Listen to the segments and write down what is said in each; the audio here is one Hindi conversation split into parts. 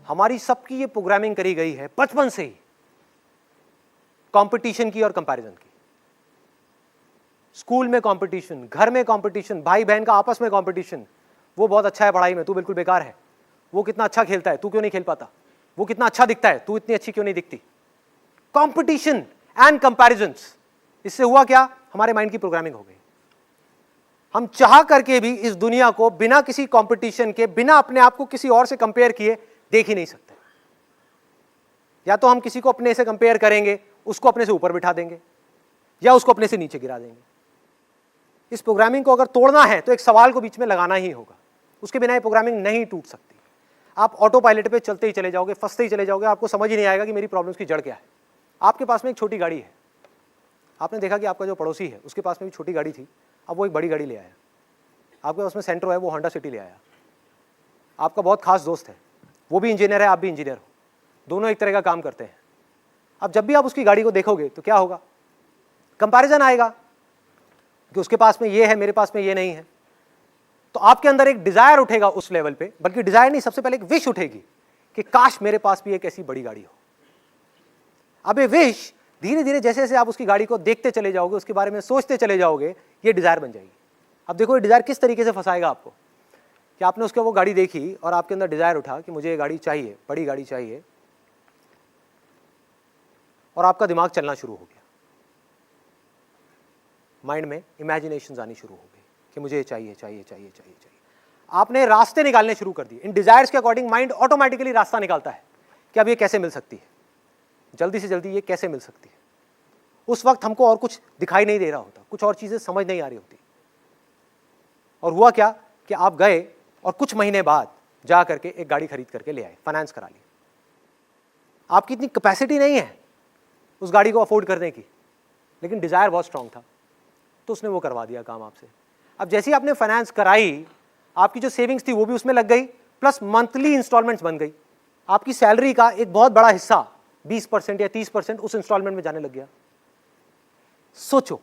हमारी सबकी ये प्रोग्रामिंग करी गई है बचपन से ही, कंपटीशन की और कंपैरिजन की। स्कूल में कंपटीशन, घर में कंपटीशन, भाई बहन का आपस में कंपटीशन। वो बहुत अच्छा है पढ़ाई में, तू बिल्कुल बेकार है। वो कितना अच्छा खेलता है, तू क्यों नहीं खेल पाता। वो कितना अच्छा दिखता है, तू इतनी अच्छी क्यों नहीं दिखती। कंपटीशन एंड कंपैरिजंस, इससे हुआ क्या, हमारे माइंड की प्रोग्रामिंग हो गई। हम चाह करके भी इस दुनिया को बिना किसी कंपटीशन के, बिना अपने आप को किसी और से कंपेयर किए देख ही नहीं सकते। या तो हम किसी को अपने से कंपेयर करेंगे, उसको अपने से ऊपर बिठा देंगे, या उसको अपने से नीचे गिरा देंगे। इस प्रोग्रामिंग को अगर तोड़ना है तो एक सवाल को बीच में लगाना ही होगा, उसके बिना ये प्रोग्रामिंग नहीं टूट सकती। आप ऑटो पायलट पे चलते ही चले जाओगे, फंसते ही चले जाओगे, आपको समझ ही नहीं आएगा कि मेरी प्रॉब्लम्स की जड़ क्या है। आपके पास में एक छोटी गाड़ी है, आपने देखा कि आपका जो पड़ोसी है उसके पास में भी छोटी गाड़ी थी, अब वो एक बड़ी गाड़ी ले आया। आपके पास में सेंट्रो है, वो होंडा सिटी ले आया। आपका बहुत खास दोस्त है, वो भी इंजीनियर है, आप भी इंजीनियर हो, दोनों एक तरह का काम करते हैं। अब जब भी आप उसकी गाड़ी को देखोगे तो क्या होगा, कंपैरिजन आएगा कि उसके पास में ये है, मेरे पास में ये नहीं है। तो आपके अंदर एक डिजायर उठेगा उस लेवल पे, बल्कि डिजायर नहीं, सबसे पहले एक विश उठेगी कि काश मेरे पास भी एक ऐसी बड़ी गाड़ी हो। अब ये विश धीरे धीरे जैसे जैसे आप उसकी गाड़ी को देखते चले जाओगे, उसके बारे में सोचते चले जाओगे, ये डिजायर बन जाएगी। अब देखो ये डिजायर किस तरीके से फंसाएगा आपको, कि आपने उसके वो गाड़ी देखी और आपके अंदर डिजायर उठा कि मुझे ये गाड़ी चाहिए, बड़ी गाड़ी चाहिए, और आपका दिमाग चलना शुरू हो गया, माइंड में इमेजिनेशंस आनी शुरू हो गई कि मुझे चाहिए चाहिए चाहिए चाहिए चाहिए। आपने रास्ते निकालने शुरू कर दिए, इन डिजायर्स के अकॉर्डिंग माइंड ऑटोमेटिकली रास्ता निकालता है कि अब ये कैसे मिल सकती है, जल्दी से जल्दी ये कैसे मिल सकती है। उस वक्त हमको और कुछ दिखाई नहीं दे रहा होता, कुछ और चीजें समझ नहीं आ रही होती। और हुआ क्या कि आप गए और कुछ महीने बाद जा करके एक गाड़ी खरीद करके ले आए, फाइनेंस करा ली। आपकी इतनी कैपेसिटी नहीं है उस गाड़ी को अफोर्ड करने की, लेकिन डिजायर बहुत स्ट्रांग था, तो उसने वो करवा दिया काम आपसे। अब जैसे ही आपने फाइनेंस कराई, आपकी जो सेविंग्स थी वो भी उसमें लग गई, प्लस मंथली इंस्टॉलमेंट्स बन गई। आपकी सैलरी का एक बहुत बड़ा हिस्सा 20% या 30% उस इंस्टॉलमेंट में जाने लग गया। सोचो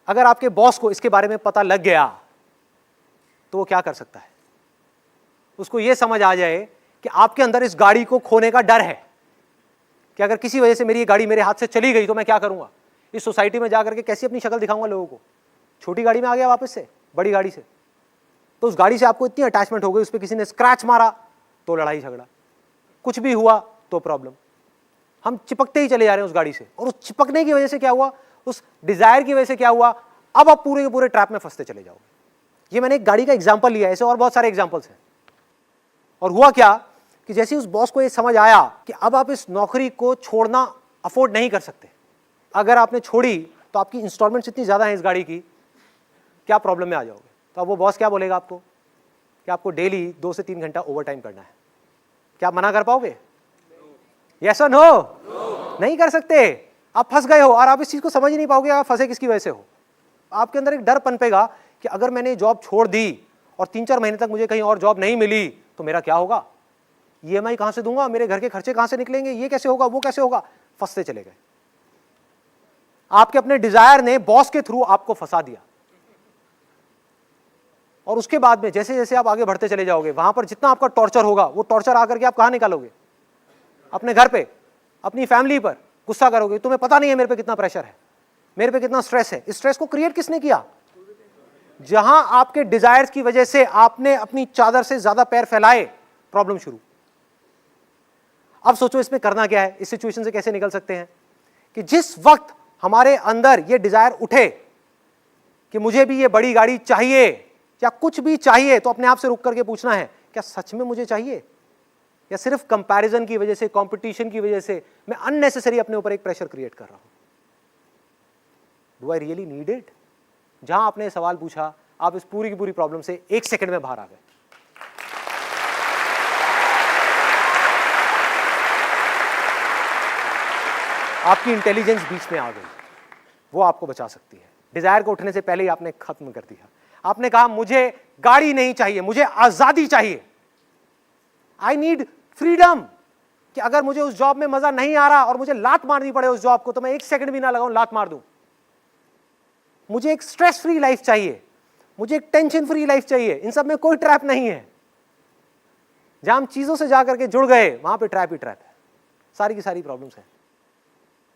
अगर आपके बॉस को इसके बारे में पता लग गया तो वो क्या कर सकता है। उसको ये समझ आ जाए कि आपके अंदर इस गाड़ी को खोने का डर है कि अगर किसी वजह से मेरी ये गाड़ी मेरे हाथ से चली गई तो मैं क्या करूंगा, इस सोसाइटी में जाकर के कैसी अपनी शक्ल दिखाऊंगा लोगों को। छोटी गाड़ी में आ गया वापस से बड़ी गाड़ी से, तो उस गाड़ी से आपको इतनी अटैचमेंट हो गई, उस पर किसी ने स्क्रैच मारा तो लड़ाई झगड़ा, कुछ भी हुआ तो प्रॉब्लम। हम चिपकते ही चले जा रहे हैं उस गाड़ी से, और उस चिपकने की वजह से क्या हुआ, उस डिजायर की वजह से क्या हुआ, अब आप पूरे के पूरे ट्रैप में फंसते चले जाओगे। ये मैंने एक गाड़ी का एग्जांपल लिया है, ऐसे और बहुत सारे एग्जांपल्स हैं। और हुआ क्या कि जैसे उस बॉस को ये समझ आया कि अब आप इस नौकरी को छोड़ना अफोर्ड नहीं कर सकते, अगर आपने छोड़ी तो आपकी इंस्टॉलमेंट्स इतनी ज्यादा है इस गाड़ी की, क्या प्रॉब्लम में आ जाओगे। तो अब वो बॉस क्या बोलेगा आपको कि आपको डेली 2 से 3 घंटा ओवर टाइम करना है। क्या आप मना कर पाओगे? यस और नो? नहीं कर सकते। आप फंस गए हो और आप इस चीज को समझ ही नहीं पाओगे आप फंसे किसकी वजह से हो। आपके अंदर एक डर पनपेगा कि अगर मैंने जॉब छोड़ दी और 3-4 महीने तक मुझे कहीं और जॉब नहीं मिली तो मेरा क्या होगा, ईएमआई कहां से दूंगा, मेरे घर के खर्चे कहां से निकलेंगे, ये कैसे होगा, वो कैसे होगा। फंसते चले गए। आपके अपने डिजायर ने बॉस के थ्रू आपको फंसा दिया। और उसके बाद में जैसे जैसे आप आगे बढ़ते चले जाओगे, वहां पर जितना आपका टॉर्चर होगा, वो टॉर्चर आकर के आप कहां निकालोगे, अपने घर पे, अपनी फैमिली पर गुस्सा करोगे। तुम्हें पता नहीं है मेरे पे कितना प्रेशर है, मेरे पे कितना स्ट्रेस है। इस स्ट्रेस को क्रिएट किसने किया? जहां आपके डिजायर्स की वजह से आपने अपनी चादर से ज्यादा पैर फैलाए, प्रॉब्लम शुरू। अब सोचो इसमें करना क्या है, इस सिचुएशन से कैसे निकल सकते हैं। कि जिस वक्त हमारे अंदर ये डिजायर उठे कि मुझे भी ये बड़ी गाड़ी चाहिए या कुछ भी चाहिए, तो अपने आप से रुक करके पूछना है, क्या सच में मुझे चाहिए, या सिर्फ कंपैरिजन की वजह से, कंपटीशन की वजह से मैं अननेसेसरी अपने ऊपर एक प्रेशर क्रिएट कर रहा हूं। Do I really need it? जहां आपने सवाल पूछा, आप इस पूरी की पूरी प्रॉब्लम से 1 सेकंड में बाहर आ गए। आपकी इंटेलिजेंस बीच में आ गई, वो आपको बचा सकती है। डिजायर को उठने से पहले ही आपने खत्म कर दिया। आपने कहा मुझे गाड़ी नहीं चाहिए, मुझे आजादी चाहिए, आई नीड फ्रीडम। कि अगर मुझे उस जॉब में मजा नहीं आ रहा और मुझे लात मारनी पड़े उस जॉब को, तो मैं 1 सेकंड भी ना लगाऊं, लात मार दूं। मुझे एक स्ट्रेस फ्री लाइफ चाहिए, मुझे एक टेंशन फ्री लाइफ चाहिए, इन सब में कोई ट्रैप नहीं है। जहां हम चीजों से जा करके जुड़ गए वहां पे ट्रैप ही ट्रैप है, सारी की सारी प्रॉब्लम्स है।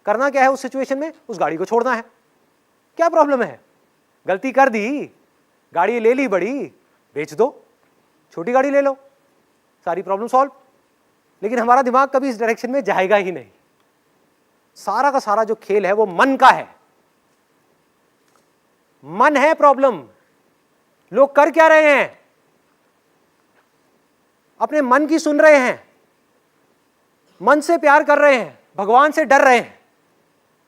करना क्या है उस सिचुएशन में? उस गाड़ी को छोड़ना है। क्या प्रॉब्लम है? गलती कर दी, गाड़ी ले ली बड़ी, बेच दो, छोटी गाड़ी ले लो, सारी प्रॉब्लम सॉल्व। लेकिन हमारा दिमाग कभी इस डायरेक्शन में जाएगा ही नहीं। सारा का सारा जो खेल है वो मन का है। मन है प्रॉब्लम। लोग कर क्या रहे हैं? अपने मन की सुन रहे हैं, मन से प्यार कर रहे हैं, भगवान से डर रहे हैं।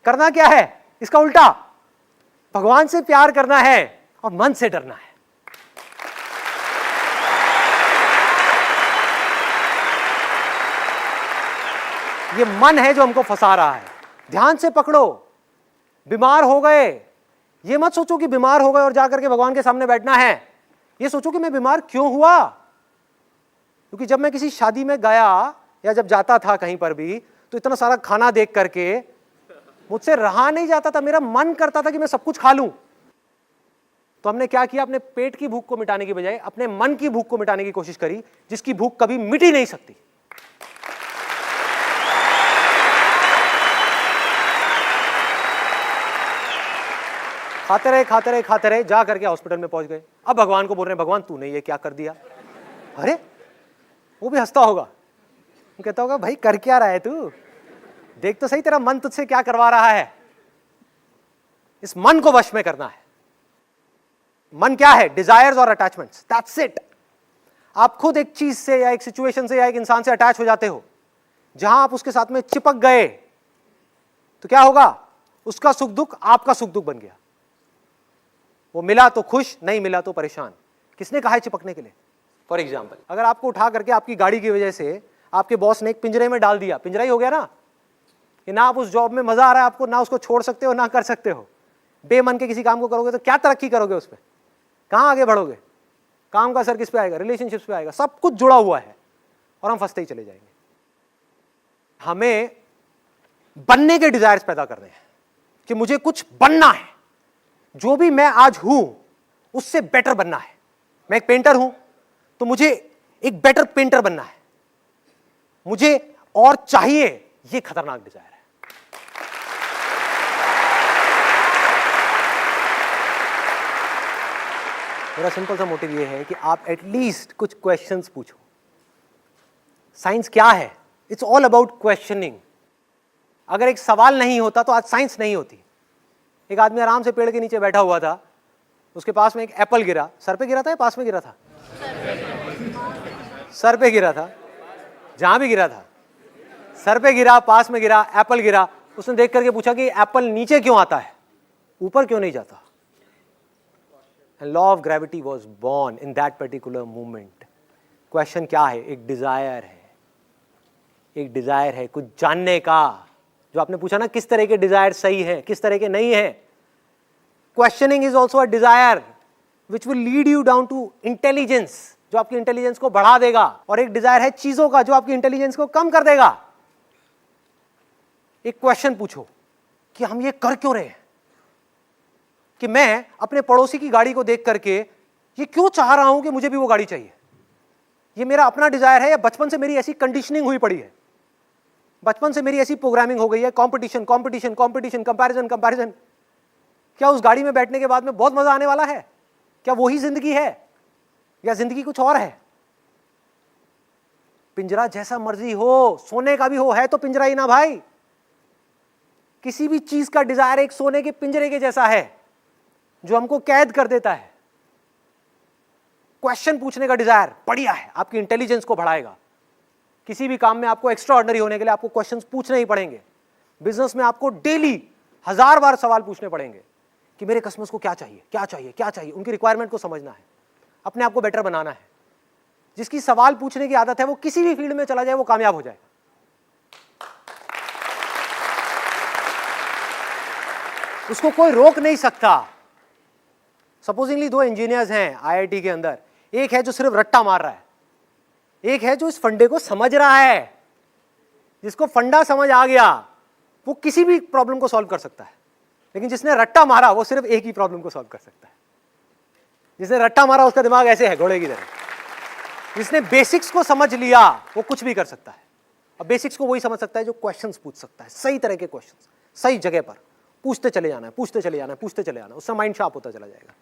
करना क्या है? इसका उल्टा, भगवान से प्यार करना है और मन से डरना है। ये मन है जो हमको फंसा रहा है। ध्यान से पकड़ो। बीमार हो गए, ये मत सोचो कि बीमार हो गए और जाकर के भगवान के सामने बैठना है। ये सोचो कि मैं बीमार क्यों हुआ। क्योंकि जब मैं किसी शादी में गया या जब जाता था कहीं पर भी, तो इतना सारा खाना देख करके मुझसे रहा नहीं जाता था। मेरा मन करता था कि मैं सब कुछ खा लूं। तो हमने क्या किया? अपने पेट की भूख को मिटाने की बजाय अपने मन की भूख को मिटाने की कोशिश करी, जिसकी भूख कभी मिट ही नहीं सकती। खाते रहे खाते रहे खाते रहे, जा करके हॉस्पिटल में पहुंच गए। अब भगवान को बोल रहे हैं, भगवान तूने ये क्या कर दिया। अरे वो भी हंसता होगा, वो कहता होगा भाई कर क्या रहा है तू, देख तो सही तेरा मन तुझसे क्या करवा रहा है। इस मन को वश में करना है। मन क्या है? डिजायर्स और अटैचमेंट्स, दैट्स इट। आप खुद एक चीज से या एक सिचुएशन से या एक इंसान से अटैच हो जाते हो, जहां आप उसके साथ में चिपक गए तो क्या होगा? उसका सुख दुख आपका सुख दुख बन गया। वो मिला तो खुश, नहीं मिला तो परेशान। किसने कहा है चिपकने के लिए? फॉर एग्जाम्पल, अगर आपको उठा करके आपकी गाड़ी की वजह से आपके बॉस ने एक पिंजरे में डाल दिया, पिंजरा ही हो गया ना, कि ना आप उस जॉब में मजा आ रहा है आपको, ना उसको छोड़ सकते हो ना कर सकते हो। बेमन के किसी काम को करोगे तो क्या तरक्की करोगे उस पर? कहां आगे बढ़ोगे? काम का असर किस पे आएगा? रिलेशनशिप्स पे आएगा। सब कुछ जुड़ा हुआ है और हम फंसते ही चले जाएंगे। हमें बनने के डिजायर्स पैदा करने हैं कि मुझे कुछ बनना है, जो भी मैं आज हूं उससे बेटर बनना है। मैं एक पेंटर हूं तो मुझे एक बेटर पेंटर बनना है, मुझे और चाहिए। ये खतरनाक डिजायर है। मेरा सिंपल सा मोटिव ये है कि आप एटलीस्ट कुछ क्वेश्चंस पूछो। साइंस क्या है? It's all about questioning. अगर एक सवाल नहीं होता तो आज साइंस नहीं होती। एक आदमी आराम से पेड़ के नीचे बैठा हुआ था, उसके पास में एक एप्पल गिरा। सर पे गिरा था या पास में गिरा था? सर पे गिरा था। जहां भी गिरा था, सर पे गिरा, पास में गिरा, एप्पल गिरा। उसने देख करके पूछा कि एप्पल नीचे क्यों आता है, ऊपर क्यों नहीं जाता? Law of gravity was born in that particular movement. Question क्या है? एक डिजायर है। एक डिजायर है कुछ जानने का। जो आपने पूछा ना, किस तरह के डिजायर सही है, किस तरह के नहीं है। Questioning is also a desire which will lead you down to intelligence, जो आपकी इंटेलिजेंस को बढ़ा देगा। और एक डिजायर है चीजों का, जो आपकी इंटेलिजेंस को कम कर देगा। एक क्वेश्चन पूछो कि हम ये कर क्यों रहे हैं, कि मैं अपने पड़ोसी की गाड़ी को देख करके ये क्यों चाह रहा हूं कि मुझे भी वो गाड़ी चाहिए। ये मेरा अपना डिजायर है या बचपन से मेरी ऐसी कंडीशनिंग हुई पड़ी है, बचपन से मेरी ऐसी प्रोग्रामिंग हो गई है, competition competition competition, comparison comparison. क्या उस गाड़ी में बैठने के बाद में बहुत मजा आने वाला है? क्या वही जिंदगी है या जिंदगी कुछ और है? पिंजरा जैसा मर्जी हो, सोने का भी हो, है तो पिंजरा ही ना भाई। किसी भी चीज का डिजायर एक सोने के पिंजरे के जैसा है जो हमको कैद कर देता है। क्वेश्चन पूछने का डिजायर बढ़िया है, आपकी इंटेलिजेंस को बढ़ाएगा। किसी भी काम में आपको एक्स्ट्रा ऑर्डिनरी होने के लिए आपको क्वेश्चंस पूछने ही पड़ेंगे। बिजनेस में आपको डेली 1000 बार सवाल पूछने पड़ेंगे कि मेरे कस्टमर्स को क्या चाहिए, क्या चाहिए, क्या चाहिए। उनकी रिक्वायरमेंट को समझना है, अपने आप को बेटर बनाना है। जिसकी सवाल पूछने की आदत है वो किसी भी फील्ड में चला जाए वो कामयाब हो जाएगा। उसको कोई रोक नहीं सकता। सपोजिंगली 2 इंजीनियर्स हैं आईआईटी के अंदर, एक है जो सिर्फ रट्टा मार रहा है, एक है जो इस फंडे को समझ रहा है। जिसको फंडा समझ आ गया वो किसी भी प्रॉब्लम को सॉल्व कर सकता है, लेकिन जिसने रट्टा मारा वो सिर्फ एक ही प्रॉब्लम को सॉल्व कर सकता है। जिसने रट्टा मारा उसका दिमाग ऐसे है, घोड़े की तरह। जिसने बेसिक्स को समझ लिया वो कुछ भी कर सकता है। अब बेसिक्स को वही समझ सकता है जो क्वेश्चंस पूछ सकता है, सही तरह के क्वेश्चंस, सही जगह पर पूछते चले जाना है, पूछते चले जाना है, पूछते चले जाना है, उससे माइंड शार्प होता चला जाएगा।